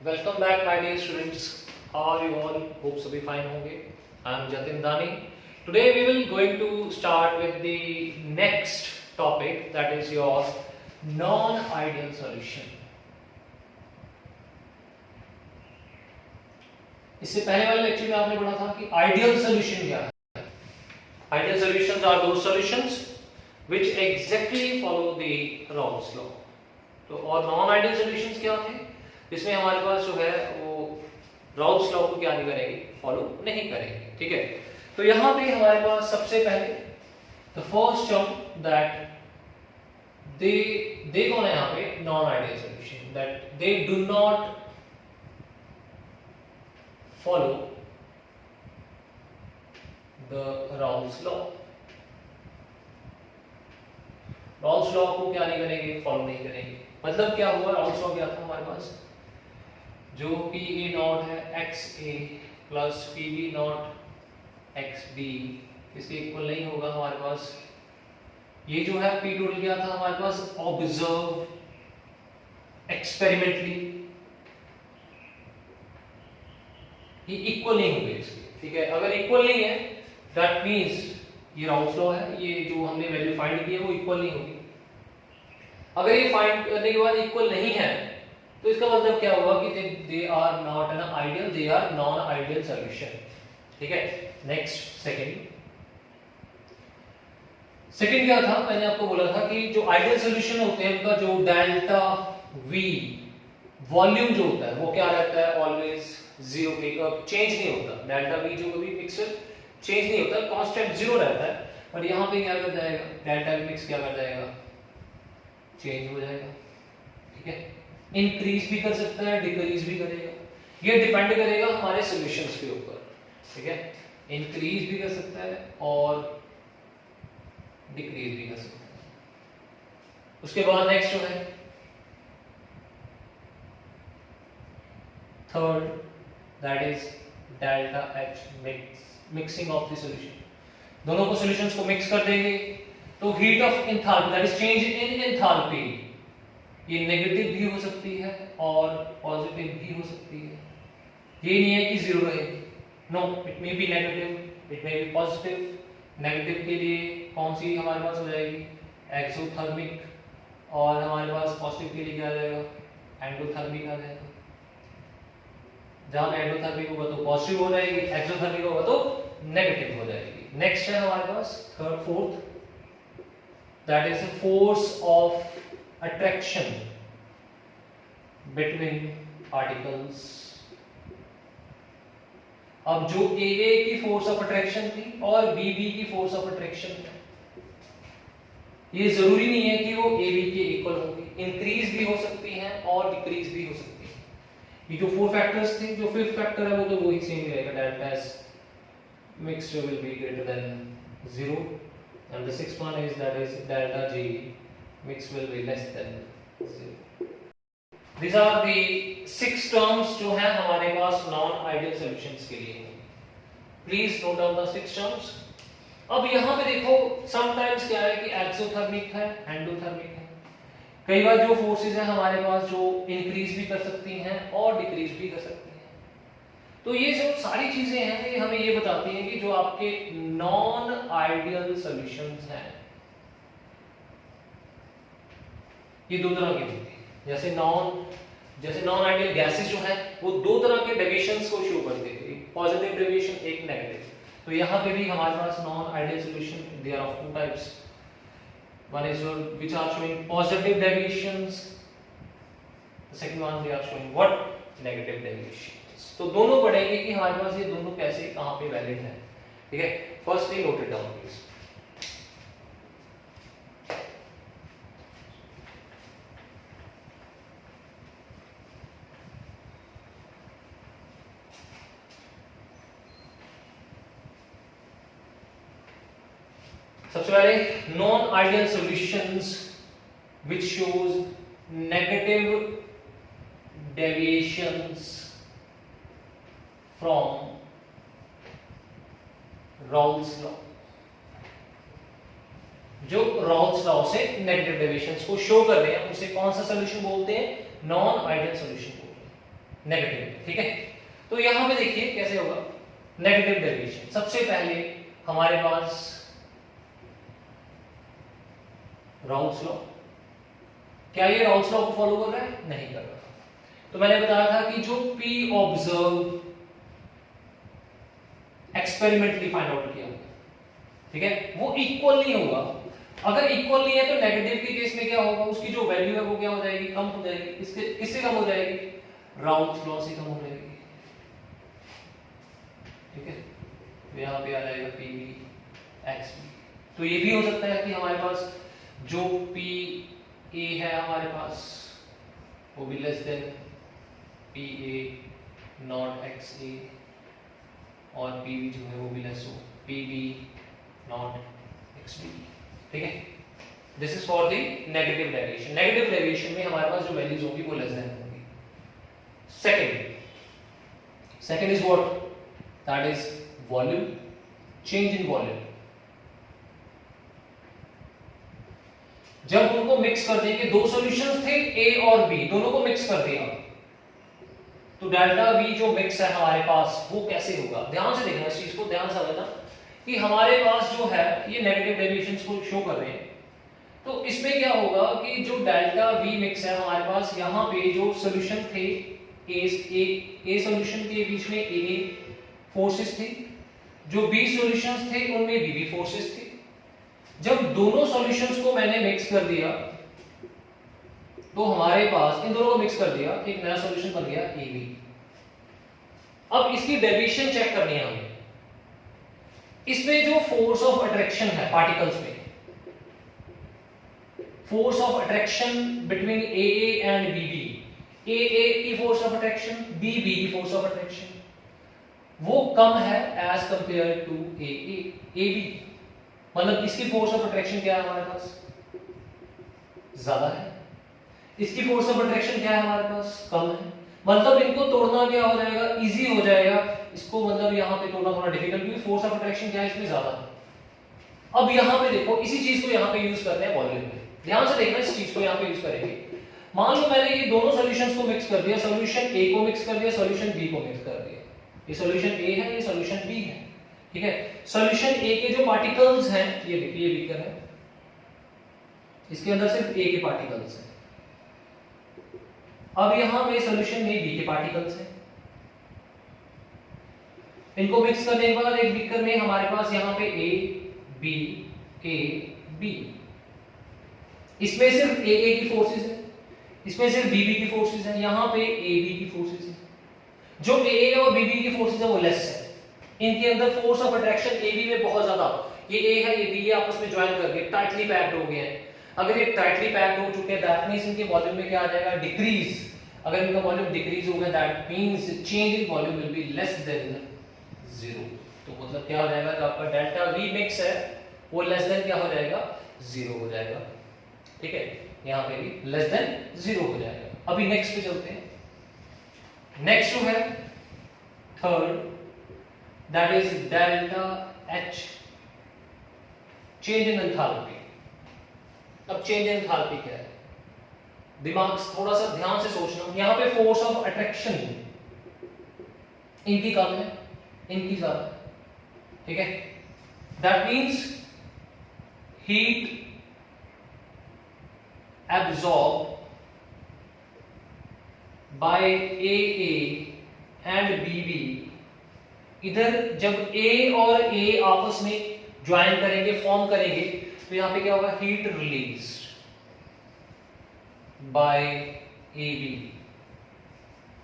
Welcome back my dear students. How are you all? Hope सभी fine होंगे। I am Jatin Dani. Today we will going to start with the next topic that is your non ideal solution. इससे पहले वाले lecture में आपने पढ़ा था कि आइडियल सॉल्यूशन क्या है। Ideal solutions are those solutions which exactly follow the Raoult's law. तो और नॉन आइडियल सॉल्यूशंस क्या थे? इसमें हमारे पास जो है वो रॉल्स लॉ को क्या नहीं करेंगे, फॉलो नहीं करेंगे। ठीक है, तो यहां पे हमारे पास सबसे पहले the first term that they कौन है यहां पे? Non ideal solution, that they do not follow the Raoult's law. Rawls law को क्या नहीं करेंगे, फॉलो नहीं करेंगे। मतलब क्या हुआ? रॉल्स लॉ क्या था हमारे पास? जो पी ए नॉट है X A plus P B nought X B इसके इक्वल नहीं होगा हमारे पास। ये जो है पी टोटल क्या था हमारे पास? ऑब्जर्व एक्सपेरिमेंटली, ये इक्वल नहीं होंगे इसके। ठीक है, अगर इक्वल नहीं है दैट मींस ये रॉल्स लॉ है, ये जो हमने वैल्यू फाइंड की है वो इक्वल नहीं होगी। अगर ये फाइंड करने के बाद इक्वल नहीं है तो इसका मतलब क्या हुआ कि they are not an ideal, they are non ideal solution. ठीक है, नेक्स्ट सेकंड क्या था? मैंने आपको बोला था कि जो आइडियल सॉल्यूशन होते हैं उनका जो डेल्टा वी वॉल्यूम जो होता है वो क्या रहता है? ऑलवेज जीरो, चेंज नहीं होता। डेल्टा वी जो कभी पिक्सल चेंज नहीं होता, कांस्टेंट जीरो रहता है। और यहां पे क्या कर जाएगा? डेल्टा वी मिक्स क्या कर जाएगा? चेंज हो जाएगा। ठीक है, इंक्रीज भी कर सकता है, डिक्रीज भी करेगा। ये डिपेंड करेगा हमारे सॉल्यूशंस के ऊपर। ठीक है, इंक्रीज भी कर सकता है और डिक्रीज भी कर सकता है। उसके बाद नेक्स्ट जो है third, that is delta H mixing of the solution. दोनों को सॉल्यूशंस को मिक्स कर देंगे तो heat of enthalpy that is change in enthalpy, ये नेगेटिव भी हो सकती है और पॉजिटिव भी हो सकती है। ये नहीं है कि जीरो रहेगी, no, it may be negative, it may be positive. Negative के लिए कौन सी हमारे पास हो जाएगी? एक्सोथर्मिक, और हमारे पास पॉजिटिव के लिए क्या आ जाएगा? एंडोथर्मिक आ जाएगा। जहां एंडोथर्मिक होगा तो पॉजिटिव हो जाएगी, एक्सोथर्मिक होगा तो नेगेटिव हो जाएगी। नेक्स्ट है हमारे पास third fourth, that is the force of attraction between particles। अब जो AA की फोर्स ऑफ अट्रैक्शन थी और BB की फोर्स ऑफ अट्रैक्शन थी, ये जरूरी नहीं है कि वो AB के इक्वल होगी। इंक्रीज भी हो सकती हैं और डिक्रीज भी हो सकती है। ये जो फोर फैक्टर्स थे, जो फिफ्थ फैक्टर है वो तो वही सेम रहेगा, delta S mixture will be greater than 0 and the sixth one is that is delta G mix will be less than 0। These are the six terms जो है हमारे पास नॉन आइडियल सॉल्यूशंस के लिए। Please note down the six terms. अब यहाँ पे देखो समटाइम्स क्या है कि एक्सोथर्मिक है, एंडोथर्मिक है। कई बार जो फोर्सेस है हमारे पास जो इंक्रीज भी कर सकती हैं और डिक्रीज भी कर सकती हैं। तो ये जो सारी चीजें हैं ये हमें ये बताती हैं कि जो आपके नॉन आइडियल सॉल्यूशंस हैं ये दो तरह के होते हैं। जैसे नॉन आइडियल गैसेस जो है वो दो तरह के डेविएशंस को शो करते हैं, एक पॉजिटिव डेविएशन, एक नेगेटिव। तो यहाँ पे भी हमारे पास non ideal solution they are of two types. One is which are showing positive deviations, the second one they are showing what? Negative deviations. तो दोनों पढ़ेंगे कि हमारे पास ये दोनों कैसे कहाँ पे वैलिड है। ठीक है, firstly note it down please. सबसे पहले non ideal solutions which shows negative deviations from Rawls law। जो रॉल्स लॉ से नेगेटिव डेविएशंस को शो कर रहे हैं उसे कौन सा सॉल्यूशन बोलते हैं? नॉन आइडियल सॉल्यूशन बोलते हैं। नेगेटिव, ठीक है। तो यहां पे देखिए कैसे होगा नेगेटिव डेविएशन। सबसे पहले हमारे पास राउल्स लॉ, क्या ये राउल्स लॉ को फॉलो कर रहा है? नहीं कर रहा। तो मैंने बताया था कि जो P observe experimentally find out किया होगा, ठीक है, वो इक्वल नहीं होगा। अगर इक्वल नहीं है तो नेगेटिव के केस में क्या होगा, उसकी जो वैल्यू है वो क्या हो जाएगी, कम हो जाएगी। इसके किससे कम हो जाएगी? राउल्स लॉ से कम हो जाएगी, ठीक है। तो यहाँ पे आ जाएगा PV XB। तो ये भी हो सकता है कि हमारे पास जो PA है हमारे पास वो भी less than PA not XA, और PB जो है वो भी लेस हो PB नॉट XB, ठीक है। This is for the negative deviation. Negative deviation में हमारे पास जो वैल्यूज होंगी वो लेस देन होंगी। Second is what? That is volume, change in volume. जब उनको मिक्स कर देंगे, दो सॉल्यूशंस थे A और B, दोनों को मिक्स कर दिया, तो डेल्टा V जो मिक्स है हमारे पास वो कैसे होगा? ध्यान से देखना इस चीज को, ध्यान से समझना कि हमारे पास जो है ये नेगेटिव डेविएशंस को शो कर रहे हैं। तो इसमें क्या होगा कि जो डेल्टा V मिक्स है हमारे पास, यहाँ पे जो सॉल्यूशन थे A सॉल्यूशन के बीच में AA फोर्सेस थे, जो B सॉल्यूशंस थे उनमें BB फोर्सेस थे। जब दोनों सॉल्यूशंस को मैंने मिक्स कर दिया तो हमारे पास, इन दोनों को मिक्स कर दिया, एक नया सॉल्यूशन बन गया AB। अब इसकी डेविएशन चेक करनी है हमें। इसमें जो फोर्स ऑफ अट्रैक्शन है पार्टिकल्स में, force of attraction between AA and BB, AA की फोर्स ऑफ अट्रैक्शन, BB की फोर्स ऑफ अट्रैक्शन, वो कम है एज कंपेयर टू AB। मतलब इसकी फोर्स ऑफ अट्रैक्शन क्या है हमारे पास? ज्यादा है। इसकी फोर्स ऑफ अट्रैक्शन क्या है हमारे पास? कम है। मतलब इनको तोड़ना क्या हो जाएगा? इजी हो जाएगा। इसको मतलब यहाँ पे तोड़ना थोड़ा डिफिकल्ट, क्योंकि फोर्स ऑफ अट्रैक्शन क्या है इसमें ज्यादा है। अब यहाँ पे देखो, इसी चीज को यहाँ पे यूज करते हैं वॉल्यूम में। ध्यान से देखना, इस चीज को यहाँ पे यूज करेंगे। मान लो मैंने ये दोनों सॉल्यूशंस को मिक्स कर दिया, सॉल्यूशन A को मिक्स कर दिया, सॉल्यूशन B को मिक्स कर दिया। ये सॉल्यूशन A है, ये सॉल्यूशन B है, ठीक है। सॉल्यूशन A के जो पार्टिकल्स हैं, ये देखिए ये बीकर है, इसके अंदर सिर्फ A के पार्टिकल्स हैं। अब यहां पे सॉल्यूशन में B के पार्टिकल्स हैं। इनको मिक्स करने के बाद एक बीकर में हमारे पास यहां पे A B A B, इसमें सिर्फ AA की फोर्सेस है, इसमें सिर्फ BB की फोर्सेस है, यहां पे AB की फोर्सेस है। जो AA और BB की फोर्सेस है वो लेस है। इनके अंदर फोर्स ऑफ अट्रैक्शन AB में बहुत ज्यादा, ये A है ये B है, आपस में ज्वाइन करके टाइटली पैक्ड हो गए हैं। अगर ये टाइटली पैक्ड हो चुके हैं दैट मींस इनके वॉल्यूम में क्या आ जाएगा? डिक्रीज। अगर इनका वॉल्यूम डिक्रीज हो गया that means change in volume will be less than 0। तो मतलब क्या हो जाएगा? जो आपका डेल्टा V मिक्स है वो लेस देन क्या हो जाएगा? 0 हो जाएगा, ठीक है। यहाँ पे भी लेस देन 0 हो जाएगा। अभी नेक्स्ट पे चलते हैं। नेक्स्ट जो है third, that is delta H, change in enthalpy। अब चेंज इन एंथैल्पी क्या है? दिमाग थोड़ा सा ध्यान से सोचना। यहां पे फोर्स ऑफ अट्रैक्शन इनकी कम है, इनकी ज्यादा है, ठीक है। That means heat absorb by AA and BB, इधर जब A और A आपस में ज्वाइन करेंगे, फॉर्म करेंगे, तो यहां पे क्या होगा? हीट रिलीज बाय AB,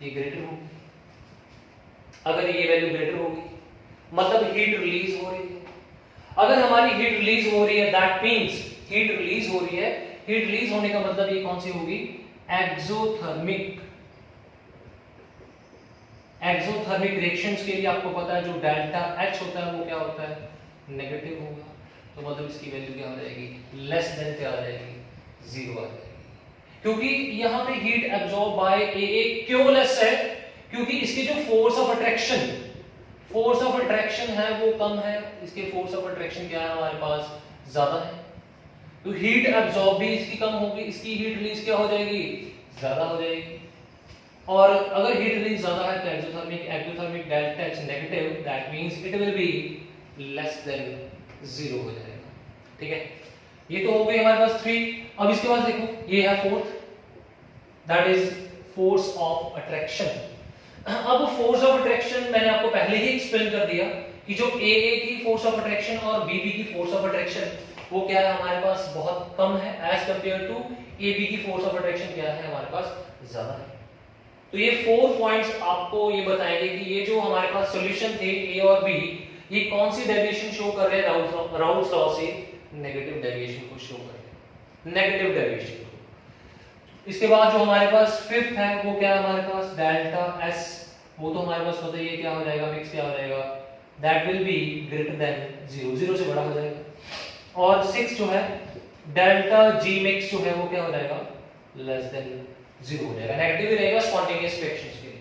ये ग्रेटर होगी। अगर ये वैल्यू ग्रेटर होगी मतलब हीट रिलीज हो रही है। अगर हमारी हीट रिलीज हो रही है दैट मींस हीट रिलीज हो रही है, हीट रिलीज होने का मतलब ये कौन सी होगी? एक्सोथर्मिक। एक्सोथर्मिक रिएक्शंस के लिए आपको पता है जो डेल्टा H होता है वो क्या होता है? नेगेटिव होगा। तो मतलब इसकी वैल्यू क्या हो जाएगी? लेस देन क्या आ जाएगी? 0 आ जाएगी। क्योंकि यहां पे हीट एब्सॉर्ब बाय AA क्यों लेस है? क्योंकि इसकी जो फोर्स ऑफ अट्रैक्शन है वो कम है, इसके फोर्स ऑफ अट्रैक्शन क्या है हमारे पास? ज्यादा है। तो हीट एब्सॉर्ब भी इसकी कम होगी, इसकी हीट रिलीज क्या हो जाएगी? ज्यादा हो जाएगी। और अगर हीट रेंज ज्यादा है तो exothermic delta H negative, that means it will be less than 0 हो जाएगा। ठीक है, ये तो हो गई हमारे पास 3। अब इसके बाद देखो ये है fourth, that is force of attraction. अब फोर्स ऑफ अट्रैक्शन मैंने आपको पहले ही एक्सप्लेन कर दिया कि जो ए की फोर्स ऑफ अट्रैक्शन और बी की फोर्स ऑफ अट्रैक्शन वो क्या है हमारे पास बहुत कम है एज कंपेयर टू ए की फोर्स ऑफ अट्रैक्शन क्या है हमारे पास ज्यादा है। तो ये 4 पॉइंट्स आपको ये बताएंगे कि ये जो हमारे पास सॉल्यूशन थे ए और बी, ये कौन सी डेविएशन शो कर रहे हैं राउल्स लॉ से, नेगेटिव डेविएशन को शो कर रहे हैं, नेगेटिव डेविएशन को। इसके बाद जो हमारे पास फिफ्थ है वो क्या है हमारे पास डेल्टा एस, वो तो हमारे पास पता ही है क्या हो जाएगा, मिक्स क्या हो जाएगा, that will be greater than 0, 0 से बड़ा हो जाएगा। और सिक्स जो है डेल्टा जी मिक्स जो है वो क्या हो जाएगा, लेस देन 0 हो जाएगा, नेगेटिव ही रहेगा स्पॉन्टेनियस रिएक्शंस के लिए।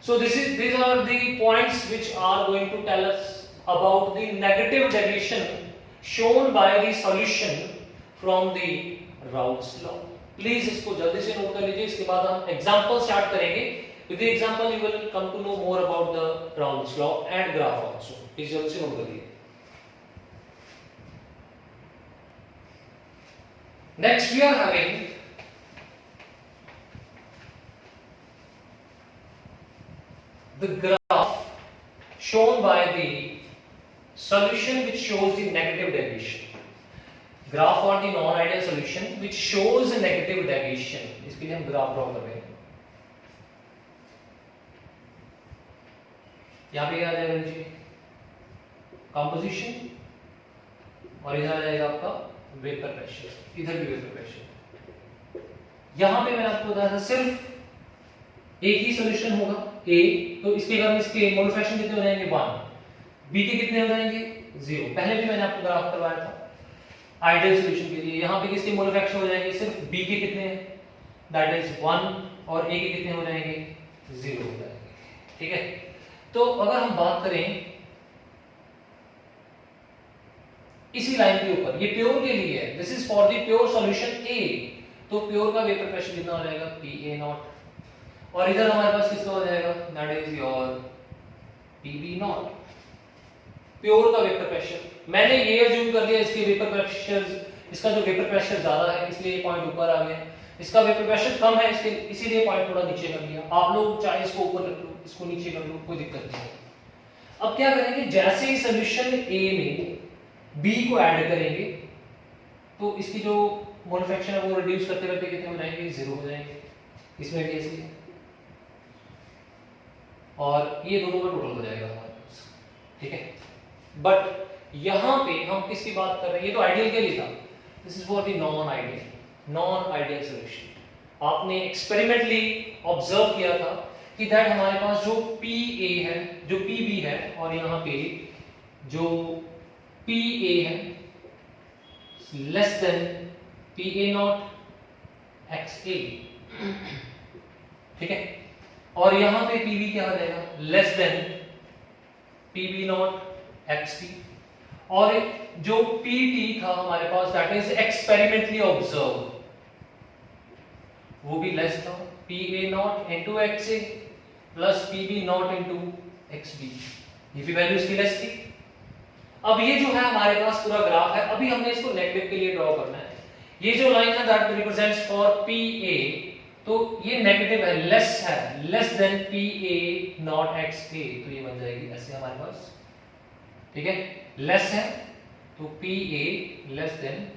So these are the points which are going to tell us about the negative deviation shown by the solution from the Raoult's law. Please इसको जल्दी से नोट कर लीजिए, इसके बाद हम एग्जांपल स्टार्ट करेंगे। With the example you will come to know more about the Raoult's law and graph also. Please जल्दी से नोट करिए। Next we are having the graph shown by the solution which shows the negative deviation. Graph for the non-ideal solution which shows a negative deviation. इसके लिए हम graph draw कर रहे हैं। यहाँ पे क्या आ जाएगा जी, कंपोजिशन, और इधर आ जाएगा आपका वेपर प्रेशर, इधर भी वेपर प्रेशर। यहाँ पे मैंने आपको बताया था सिर्फ एक ही सॉल्यूशन होगा A, तो इसके बाद इसके मोल फ्रैक्शन कितने हो जाएंगे 1, B के कितने हो जाएंगे 0। पहले भी मैंने आपको ग्राफ करवाया था आइडियल सॉल्यूशन के लिए। यहाँ पे किसके मोल फ्रैक्शन हो जाएंगे, सिर्फ B के कितने हैं, दैट इज 1, और A के कितने हो जाएंगे 0 हो जाएंगे। ठीक है, तो अगर हम बात करें इसी लाइन के ऊपर, ये प्योर के लिए है, this is for the pure solution A, तो प्योर का वेपर प्रेशर कितना हो जाएगा PA0, और इधर हमारे पास किसका हो जाएगा, that is your PB0, pure का वेपर प्रेशर। मैंने ये अज्यूम कर लिया इसके वेपर प्रेशर, इसका जो वेपर प्रेशर ज्यादा है इसलिए ये पॉइंट ऊपर आ गया, इसका वेपर प्रेशर कम है इसके इसीलिए पॉइंट थोड़ा नीचे कर दिया। आप लोग चाहे इसको ऊपर रख लो, इसको नीचे कर लो, कोई दिक्कत नहीं है। अब क्या करेंगे, जैसे ही सॉल्यूशन A में B को ऐड करेंगे तो इसकी जो मोल फ्रैक्शन है वो रिड्यूस करते करते कितने हो जाएंगे 0 हो जाएंगे, इसमें भी ऐसे है, और ये दोनों का टोटल हो जाएगा हमारे पास। ठीक है, बट यहां पे हम किसकी बात कर रहे हैं, ये तो आइडियल के लिए था, this is for the non ideal solution. आपने एक्सपेरिमेंटली ऑब्जर्व किया था कि दैट हमारे पास जो PA है, जो PB है, और यहाँ पे जो PA है लेस देन PA0 XA। ठीक है, और यहां पे PB क्या हो जाएगा, लेस देन PB0 XP, और जो PT था हमारे पास दैट इज एक्सपेरिमेंटली ऑब्जर्व, वो भी लेस था, PA0 into XA plus PB0 into XB, ये भी वैल्यू इसकी लेस थी। अब ये जो है हमारे पास पूरा ग्राफ है, अभी हमने इसको नेगेटिव के लिए ड्रॉ करना है। ये जो लाइन है दैट रिप्रेजेंट्स फॉर PA, तो ये नेगेटिव है, लेस देन PA0 XA, तो ये बन जाएगी ऐसे हमारे पास। ठीक है, लेस है तो PA less than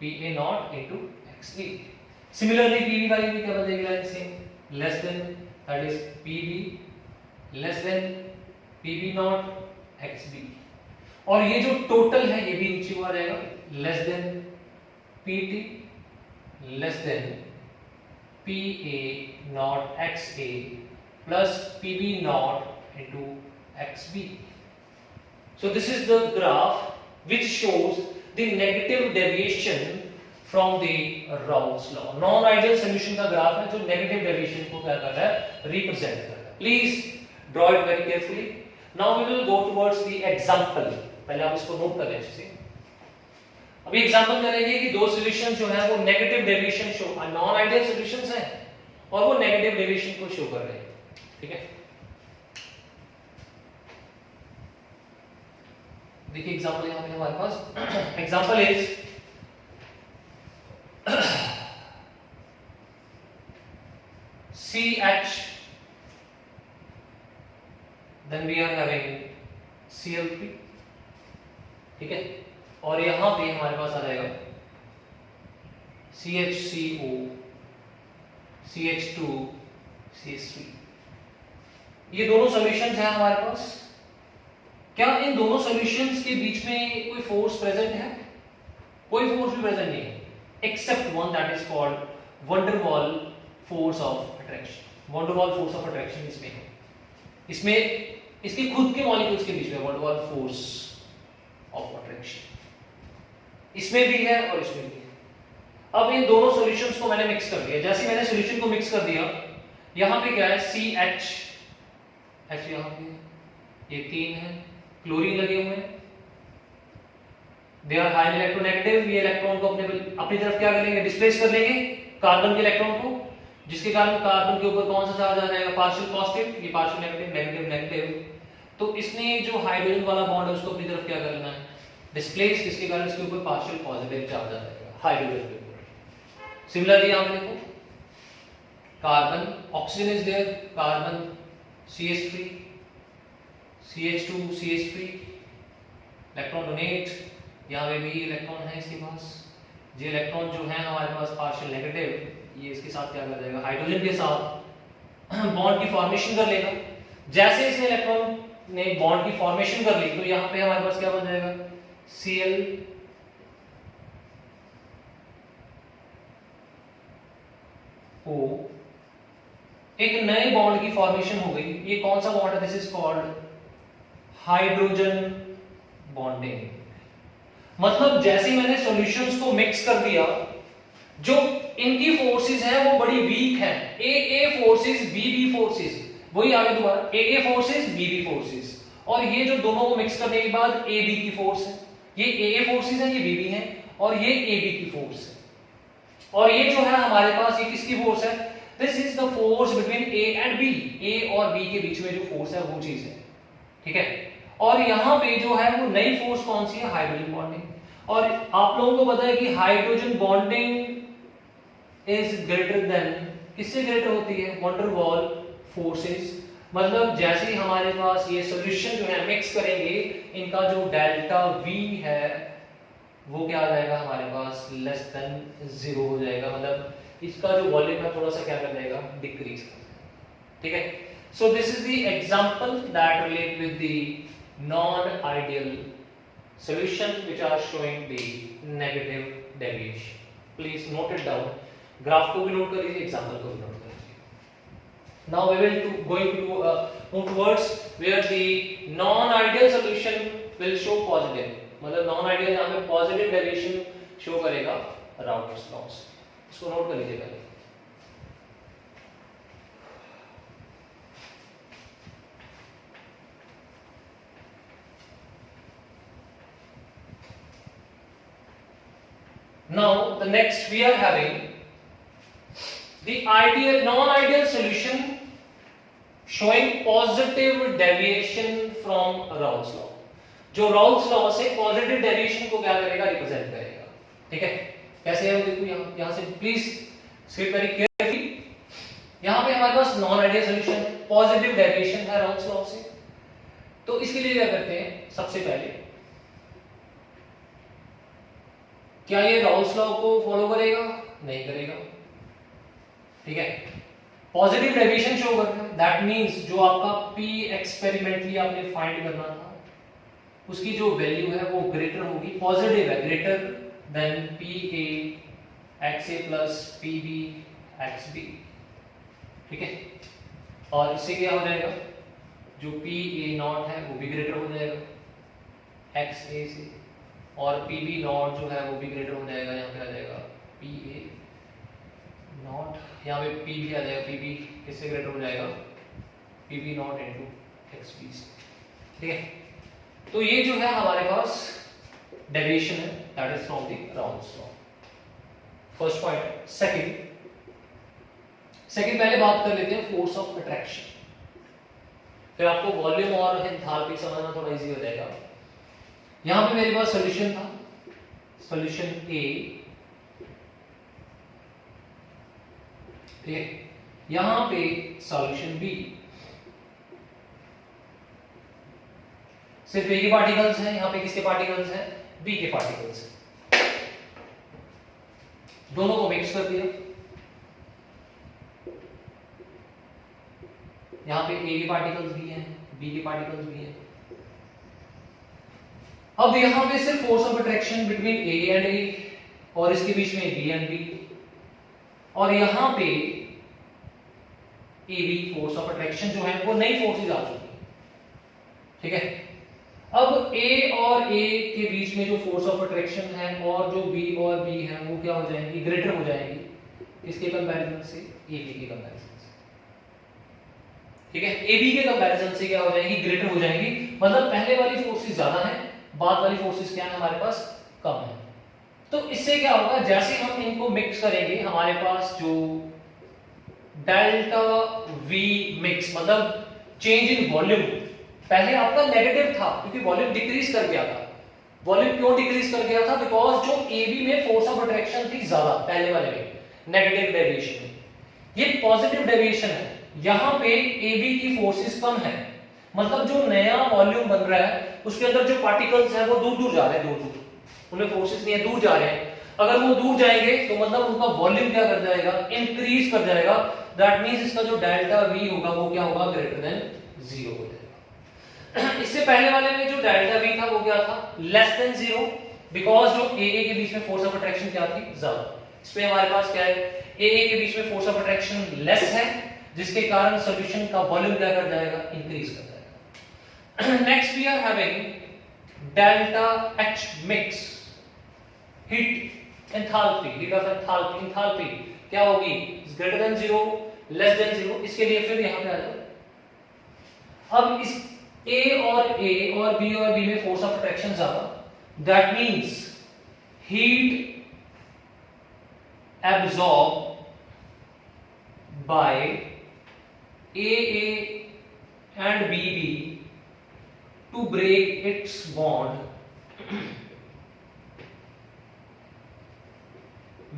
PA0 into XA। Similarly PB वाली भी क्या बन जाएगी line same, less than that is PB less than PB0 XB, और ये जो टोटल है ये भी नीचे को आ जाएगा, less than PT less than PA0 XA plus PB0 into XB. So this is the graph which shows the negative deviation from the Raoult's law. Non-ideal solution का ग्राफ है जो negative deviation को क्या कर रहा है, represent कर रहा है। Please draw it very carefully. Now we will go towards the example. पहले आप इसको नोट कर लें अच्छे से। अभी एग्जांपल करेंगे कि दो सॉल्यूशन जो है वो negative deviation show, non ideal solutions हैं, और वो नेगेटिव डेविएशन को शो कर रहे हैं, ठीक है। देखिए एग्जांपल यहां पे हमारे पास example is CH, then we are having Cl3, ठीक है, और यहां पे हमारे पास आ जाएगा CHCO, CH2, CH3। ये दोनों सॉल्यूशंस हैं हमारे पास। क्या इन दोनों सॉल्यूशंस के बीच में कोई फोर्स प्रेजेंट है? कोई फोर्स भी प्रेजेंट नहीं है, except one, that is called wonder wall force of attraction. Wonder wall force of attraction इसमें है, इसमें इसके खुद के मॉलिक्यूल्स के बीच में wonder wall force of attraction इसमें भी है और इसमें भी है। अब इन दोनों सॉल्यूशंस को मैंने मिक्स कर दिया। जैसे मैंने सॉल्यूशन को मिक्स कर दिया, यहां पे क्या है CH, H यहां पे ये 3 है, क्लोरीन लगे हुए हैं, दे आर हाईली इलेक्ट्रोनेगेटिव। ये इलेक्ट्रॉन को अपनी तरफ क्या करेंगे, डिस्प्लेस कर लेंगे कार्बन के इलेक्ट्रॉन को, जिसके कारण कार्बन के ऊपर कौन सा चार्ज आ जाएगा, पार्शियल पॉजिटिव, ये पार्शियल नेगेटिव, नेगेटिव नेगेटिव। तो इसने जो हाइड्रोजन वाला बॉन्ड है उसको अपनी तरफ क्या कर लेना है, डिस्प्लेस, जिसके कारण इसके ऊपर पार्शियल पॉजिटिव चार्ज आ जाएगा हाइड्रोजन के ऊपर। सिमिलरली यहां पे देखो carbon, oxygen is there, carbon CH3, CH2, CH3, electron donate, यहाँ पे भी इलेक्ट्रॉन है इसके पास। ये इलेक्ट्रॉन जो है हमारे पास पार्शियल नेगेटिव, ये इसके साथ क्या कर जाएगा, हाइड्रोजन के साथ बॉन्ड की फॉर्मेशन कर लेगा। जैसे इसने इलेक्ट्रॉन ने बॉन्ड की फॉर्मेशन कर ली, तो यहाँ पे हमारे पास क्या बन जाएगा, Cl O, एक नए बॉन्ड की फॉर्मेशन हो गई। ये कौन सा बॉन्ड है, this is called hydrogen bonding. मतलब जैसे मैंने सॉल्यूशंस को मिक्स कर दिया, जो इनकी फोर्सेस हैं वो बड़ी वीक हैं, ए फोर्सेस, बी फोर्सेस, वही आगे दोबारा ए फोर्सेस, बी फोर्सेस, और ये जो दोनों को मिक्स करने के बाद ए बी की फोर्स है, ये ए फोर्सेस है, ये बी है, और ये ए बी की फोर्स है। और ये जो है हमारे पास, ये किसकी फोर्स है, this is the force between A and B, A और बी के बीच में जो फोर्स है वो चीज है, ठीक है। और यहां पे जो है वो नई फोर्स कौन सी है, हाइड्रोजन बॉन्डिंग। और आप लोगों को पता है कि hydrogen bonding is greater than, किससे ग्रेटर होती है, वंडर वॉल फोर्सेस। मतलब जैसे ही हमारे पास ये सॉल्यूशन जो है मिक्स करेंगे, इनका जो डेल्टा V है वो क्या आ जाएगा हमारे पास, लेस देन 0 हो जाएगा। मतलब इसका जो वॉल्यूम है थोड़ा सा क्या कर जाएगा, डिक्रीज कर जाएगा, ठीक है। So this is the example that relate with the non ideal solution which are showing the negative deviation. Please note it down. Graph को भी नोट कर लीजिए, एग्जांपल को भी नोट कर लीजिए। Now we will going to move towards where the non-ideal solution will show positive. मतलब non-ideal यहाँ पे positive deviation show करेगा Raoult's law से। इसको नोट कर लीजिए पहले। Now the next we are having the ideal non-ideal solution showing positive deviation from Raoult's law। जो Raoult's law से पॉजिटिव डेविएशन को क्या करेगा, रिप्रेजेंट करेगा, ठीक है। कैसे है देखो, यहाँ से प्लीज स्क्रिप्ट वेरी केयरफुली। यहाँ पे हमारे पास नॉन आइडियल सॉल्यूशन है, पॉजिटिव डेविएशन है Raoult's law से। तो इसके लिए क्या करते हैं, सबसे पहले क्या ये Raoult's law को फॉलो करेगा, नहीं करेगा, ठीक है। पॉजिटिव डेविएशन शो करता है, दैट मींस जो आपका P एक्सपेरिमेंटली आपने फाइंड करना था उसकी जो वैल्यू है वो ग्रेटर होगी, पॉजिटिव है, greater than PA XA plus PB XB, ठीक है। और इससे क्या हो जाएगा, जो PA नॉट है वो भी ग्रेटर हो जाएगा XA से, और PB नॉट जो है वो भी ग्रेटर हो जाएगा, यहाँ पे आ जाएगा PA नॉट, यहाँ पे PB आ जाएगा, PB किससे ग्रेटर हो जाएगा, PB नॉट इनटू XB से, ठीक है। तो ये जो है हमारे पास डेविएशन है, that is from the Raoult's law, first point. Second, second पहले बात कर लेते हैं फोर्स ऑफ अट्रैक्शन, फिर आपको वॉल्यूम और एंथैल्पी समझना थोड़ा इजी हो जाएगा। यहां पे मेरे पास सॉल्यूशन था, सॉल्यूशन ए, ठीक है, यहां पे सॉल्यूशन बी, सिर्फ ए के पार्टिकल्स हैं, यहां पे किसके पार्टिकल्स हैं, बी के पार्टिकल्स हैं, दोनों को मिक्स कर दिया, यहां पे ए के पार्टिकल्स भी हैं, बी के पार्टिकल्स भी हैं। अब यहां पे सिर्फ force of attraction between A and A और इसके बीच में बी एंड बी, और यहां पे A B force of attraction जो है वो नई फोर्सेस आ चुकी है, ठीक है। अब ए और ए के बीच में जो फोर्स ऑफ अट्रैक्शन है और जो बी और बी है वो क्या हो जाएंगी, ग्रेटर हो जाएंगी, इसके कंपैरिजन से ए बी के कंपैरिजन से, ठीक है। ए बी के कंपैरिजन से क्या हो जाएंगी, ग्रेटर हो जाएंगी, मतलब पहले वाली फोर्सेस ज्यादा है, बाद वाली फोर्सेस क्या है हमारे पास, कम है। तो इससे क्या होगा, जैसे हम इनको मिक्स करेंगे हमारे पास जो डेल्टा वी मिक्स, मतलब चेंज इन वॉल्यूम, पहले आपका नेगेटिव था क्योंकि वॉल्यूम डिक्रीज कर गया था। वॉल्यूम क्यों डिक्रीज कर गया था, बिकॉज जो AB में फोर्स ऑफ अट्रैक्शन थी ज्यादा, पहले वाले में नेगेटिव डेविएशन में, ये पॉजिटिव डेविएशन है, यहां पे AB की फोर्सेस कम है, मतलब जो नया वॉल्यूम बन रहा है उसके अंदर जो पार्टिकल्स हैं वो दूर दूर जा रहे हैं, दूर दूर, उनमें फोर्सेस नहीं है, दूर जा रहे हैं। अगर वो दूर जाएंगे तो मतलब उनका वॉल्यूम क्या कर जाएगा, इंक्रीज कर जाएगा, दैट मींस इसका जो डेल्टा V होगा वो क्या होगा, ग्रेटर देन 0 हो जाएगा। इससे पहले वाले में जो डेल्टा V था वो क्या था, लेस देन 0, बिकॉज जो AA के बीच में फोर्स ऑफ अट्रैक्शन क्या थी, ज्यादा। इसमें हमारे पास क्या है, AA के बीच में फोर्स ऑफ अट्रैक्शन लेस है, जिसके कारण सॉल्यूशन का वॉल्यूम क्या कर जाएगा, इंक्रीज कर जाएगा। Next we are having delta H mix, heat enthalpy, heat of enthalpy, enthalpy क्या होगी, ग्रेटर देन 0, लेस देन 0, इसके लिए फिर यहां पे आ जाओ। अब इस A और B और B में फोर्स ऑफ अट्रैक्शन ज्यादा, that means heat absorb by AA and BB to break its bond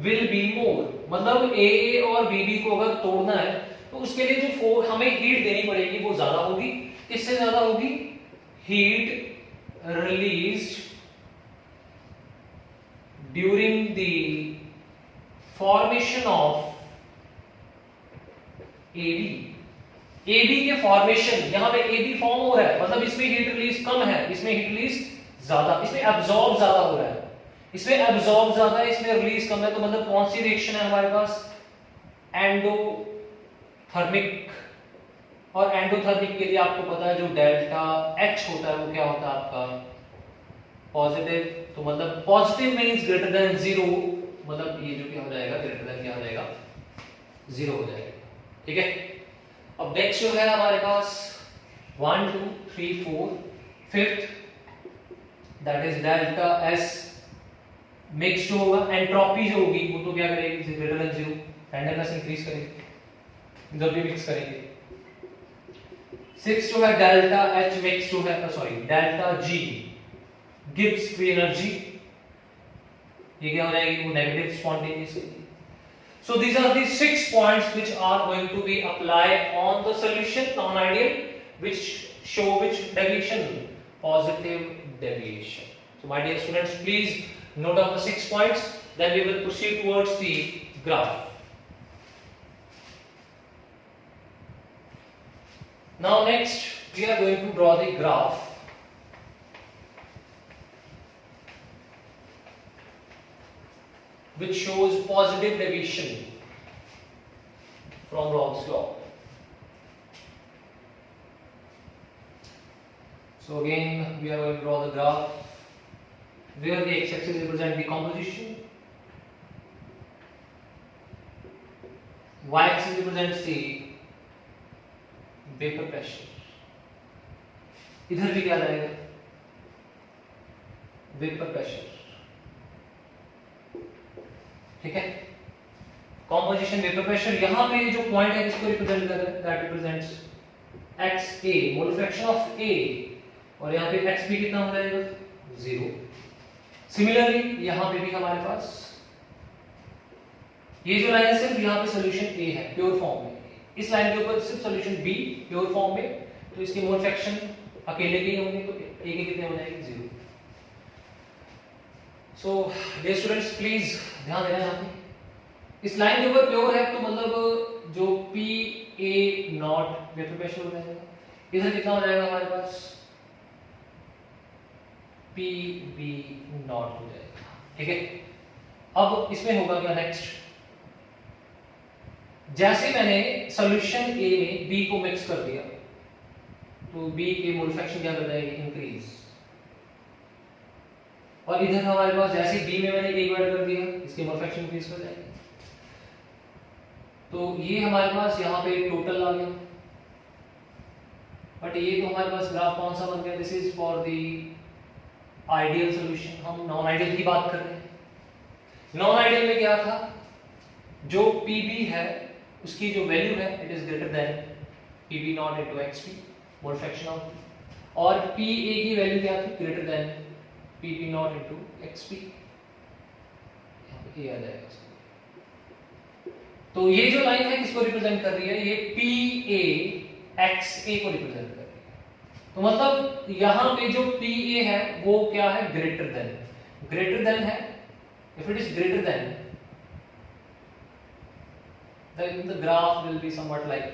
will be more, मतलब AA और BB को अगर तोड़ना है तो उसके लिए जो हमें हीट देनी पड़ेगी वो ज्यादा होगी, किससे ज्यादा होगी, heat released during the formation of AB, AB के फॉर्मेशन, यहां पे AB फॉर्म हो रहा है, मतलब इसमें हीट रिलीज कम है, इसमें हीट रिलीज ज्यादा, इसमें एब्जॉर्ब ज्यादा हो रहा है, इसमें एब्जॉर्ब ज्यादा है, इसमें रिलीज कम है, तो मतलब कौन सी रिएक्शन है हमारे पास, एंडोथर्मिक। और एंडोथर्मिक के लिए आपको पता है जो डेल्टा H होता है वो क्या होता है आपका, पॉजिटिव, तो मतलब पॉजिटिव मींस ग्रेटर देन 0, मतलब ये जो क्या हो जाएगा, ग्रेटर देन क्या हो जाएगा, 0 हो जाएगा, ठीक है। अब नेक्स्ट जो है हमारे पास 1 2 3 4 fifth, that is delta S mix जो होगा, एंट्रोपी जो होगी वो तो क्या करेगी, ग्रेटर देन 0, रैंडमनेस इंक्रीज करेगी जब भी मिक्स करेंगे। 6 जो है डेल्टा H मिक्स जो है, sorry delta G gives free energy, ये क्या हो जाएगी, वो negative spontaneous. So these are the 6 points which are going to be applied on the solution non-ideal, which show which deviation, positive deviation. So my dear students, please note down the 6 points, then we will proceed towards the graph. Now next we are going to draw the graph which shows positive deviation from Rolle's law. So again we are going to draw the graph where the x-axis represents the composition, y-axis represents the vapor pressure, इधर भी क्या रहेगा, vapour pressure, ठीक है। Composition vapour pressure, यहाँ पे जो point है इसको रिप्रेजेंट कर रहा है, that represents XA, mole fraction of A, और यहाँ पे XB कितना हो जाएगा 0। सिमिलरली यहाँ पे भी हमारे पास ये जो लाइन है सिर्फ यहाँ पे सॉल्यूशन A है प्योर फॉर्म में, इस लाइन के ऊपर सिर्फ सॉल्यूशन B प्योर फॉर्म में, तो इसके मोल फ्रैक्शन अकेले के ही होंगे, तो A के कितने हो जाएंगे 0। सो डियर स्टूडेंट्स प्लीज ध्यान देना यहाँ पे, इस लाइन के ऊपर प्योर है तो मतलब जो PA नॉट वेपर प्रेशर हो जाएगा, इधर कितना हो जाएगा हमारे पास PB नॉट हो जाएगा, ठीक है। अब इसमें होगा क्या नेक्स्ट, जैसे मैंने सॉल्यूशन A में B को मिक्स कर दिया तो B के मोल फ्रैक्शन क्या कर जाएगी इंक्रीज, और इधर हमारे पास जैसे B में मैंने A को ऐड कर दिया इसके मोल फ्रैक्शन इंक्रीज कर जाएगी, तो ये हमारे पास यहाँ पे टोटल आ गया। बट ये तो हमारे पास ग्राफ कौन सा बन गया, this is for the ideal solution, हम नॉन आइडियल की बात कर रहे हैं। नॉन आइडियल में क्या था, जो PB है उसकी जो वैल्यू है it is greater than PB not into XB mole fraction of, और PA की वैल्यू क्या थी greater than PB not into XB, ये आ जाएगा। तो ये जो लाइन है किसको रिप्रेजेंट कर रही है, ये PA XA को रिप्रेजेंट कर रही है, तो मतलब यहां पे जो PA है वो क्या है ग्रेटर देन है, if it is greater than then the graph will be somewhat like,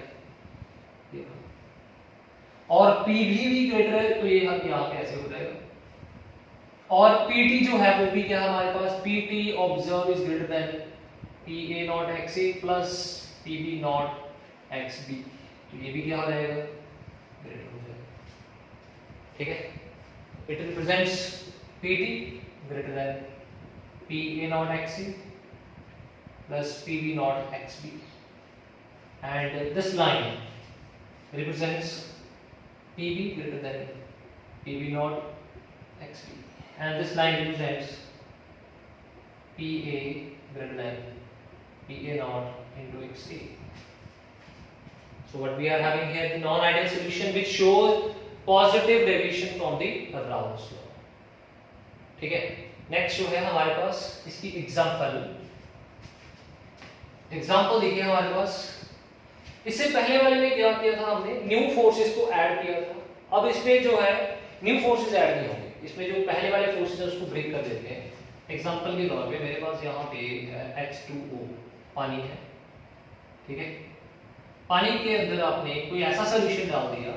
और PB भी ग्रेटर है तो ये यहाँ पे ऐसे हो जाएगा, और PT जो है वो भी क्या है हमारे पास PT observe is greater than PA not XA plus PB not XB, तो ये भी क्या हो जाएगा ग्रेटर हो जाएगा, ठीक है। It represents PT greater than PA not XA plus PB not XB, and this line represents PB greater than PB not XB, and this line represents PA greater than PA not into XA. So what we are having here the non-ideal solution which shows positive deviation from the Raoult's law, ठीक है। Next जो है हमारे पास इसकी example देखिए हमारे पास, इससे पहले वाले में क्या किया था हमने न्यू फोर्सेस को ऐड किया था, अब इसमें जो है न्यू फोर्सेस ऐड नहीं होंगे, इसमें जो पहले वाले फोर्सेस है उसको ब्रेक कर देते हैं। एग्जांपल के तौर पे मेरे पास यहाँ पे H2O पानी है, ठीक है। पानी के अंदर आपने कोई ऐसा सॉल्यूशन डाल दिया,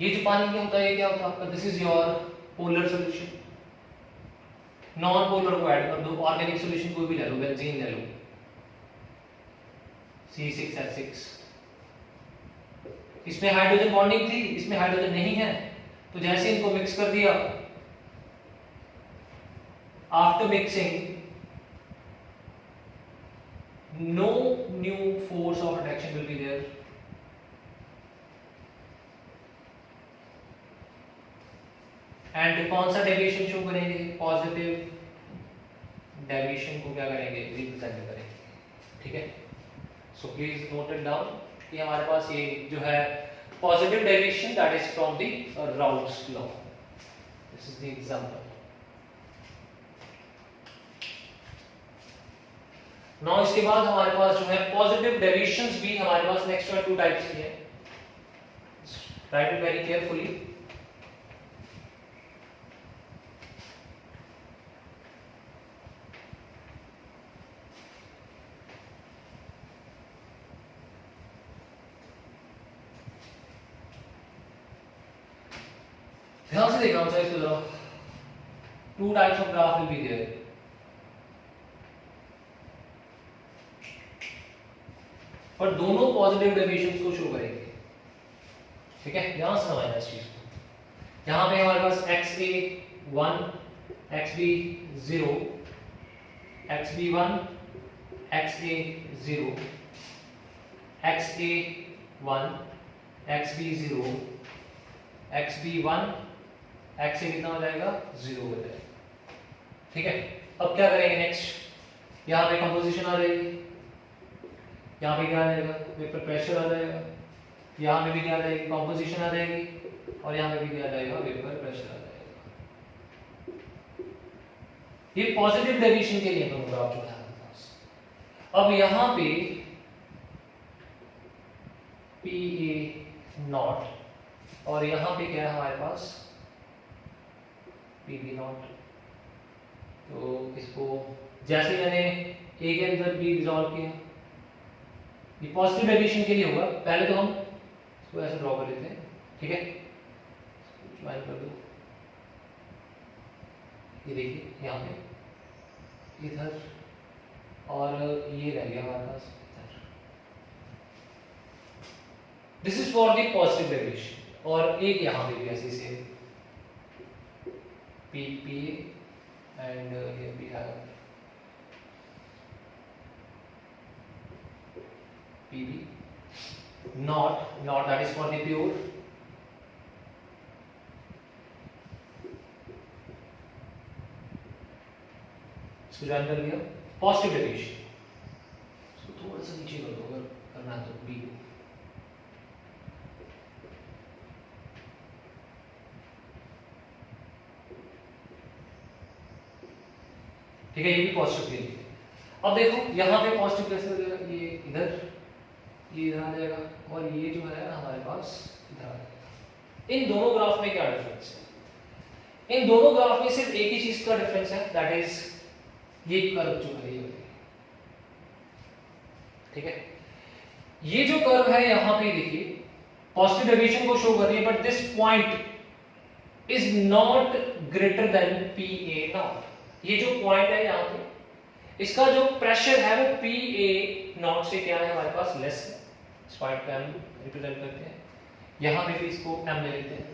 ये जो पानी में होता है क्या होता है आपका, this is your polar solution, non polar को ऐड कर दो, ऑर्गेनिक सॉल्यूशन कोई भी ले लो, बेंजीन ले लो C6H6, इसमें हाइड्रोजन बॉन्डिंग थी, इसमें हाइड्रोजन नहीं है, तो जैसे इनको मिक्स कर दिया, after mixing no new force of attraction will be there, and कौन सा डेविएशन शो करेंगे, पॉजिटिव डेविएशन को क्या करेंगे रिप्रेजेंट करेंगे, ठीक है। So please note it down कि हमारे पास ये जो है positive deviation that is from the Raoult's law, this is the example. Now इसके बाद हमारे पास जो है पॉजिटिव डेविएशंस भी हमारे पास नेक्स्ट है, टू टाइप्स की है, राइट इट वेरी केयरफुली। ध्यान से देखना चाहिए इसको जरा, two types of graph will be there, पर दोनों पॉजिटिव डेविएशंस को शो करेंगे, ठीक है। ध्यान से समझना इस चीज को, यहां पे हमारे पास XA1 XB0 XB1 XA0 XA1 XB0 XB1 XA कितना हो जाएगा 0 हो जाएगा, ठीक है। अब क्या करेंगे नेक्स्ट, यहाँ पे कंपोजिशन आ जाएगी, यहाँ पे क्या आ जाएगा, वेपर प्रेशर आ जाएगा, यहाँ पे भी क्या आ जाएगी, कंपोजिशन आ जाएगी, और यहाँ पे भी क्या आ जाएगा, वेपर प्रेशर आ जाएगा। ये पॉजिटिव डेविएशन के लिए ग्राफ जो है हमारे पास। अब यहाँ पे PA नॉट और यहाँ पे क्या है हमारे पास PB नॉट। तो इसको जैसे मैंने A के अंदर B रिजॉल्व किया, ये पॉजिटिव डेविएशन के लिए होगा। पहले तो हम इसको ऐसे ड्रॉ कर लेते हैं, ठीक है, ज्वाइन कर दो। ये देखिए यहाँ पे इधर और ये रह गया हमारे पास इधर। This is for the positive deviation. और एक यहाँ पे भी ऐसे से PP and here we have PB not that is for the pure, इसको ज्वाइन कर लिया। पॉजिटिव डेविएशन इसको थोड़ा सा नीचे कर दो अगर करना है तो B को, ठीक है, ये भी पॉजिटिव के लिए। अब देखो यहाँ पे पॉजिटिव कैसे हो जाएगा, ये इधर आ जाएगा और ये जो है हमारे पास इधर आ जाएगा। इन दोनों ग्राफ में क्या डिफरेंस है? इन दोनों ग्राफ में सिर्फ एक ही चीज का डिफरेंस है, दैट इज ये कर्व जो है ये, ठीक है। ये जो कर्व है यहाँ पे देखिए पॉजिटिव डेविएशन को शो कर रही है, but this point is not greater than PA not. ये जो पॉइंट है यहाँ पे, इसका जो प्रेशर है वो PA नॉट से क्या है हमारे पास लेस है। इस पॉइंट को हम रिप्रेजेंट करते हैं, यहाँ पे भी इसको M ले लेते हैं,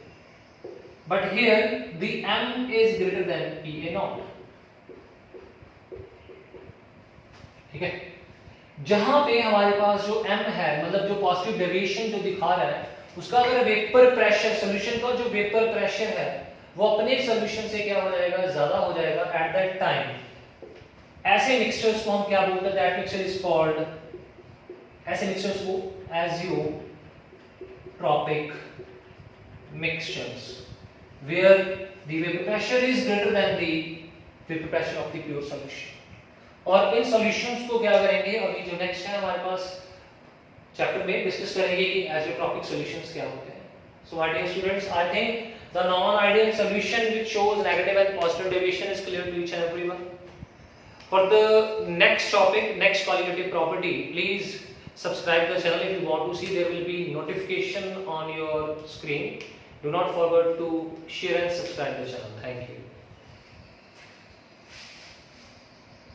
but here the M is greater than PA not, ठीक है। जहां पे हमारे पास जो M है, मतलब जो पॉजिटिव डेविएशन जो दिखा रहा है, उसका अगर वेपर प्रेशर, सॉल्यूशन का जो वेपर प्रेशर है वो अपने सॉल्यूशन से क्या हो जाएगा, ज्यादा हो जाएगा एट दैट टाइम। ऐसे मिक्सचर्स को हम क्या बोलते हैं, दैट मिक्सचर इज कॉल्ड, ऐसे मिक्सचर्स को azeotropic mixtures where the vapor pressure is greater than the vapor pressure of the pure solution। और इन सॉल्यूशंस को क्या करेंगे, अभी जो नेक्स्ट है हमारे पास चैप्टर में डिस्कस करेंगे कि एज़ोट्रोपिक सॉल्यूशंस क्या होते हैं। So my dear students, I think the non ideal solution which shows negative and positive deviation is clear to each and everyone. For the next topic, next qualitative property, please subscribe the channel if you want to see. There will be notification on your screen. Do not forget to share and subscribe the channel. Thank you.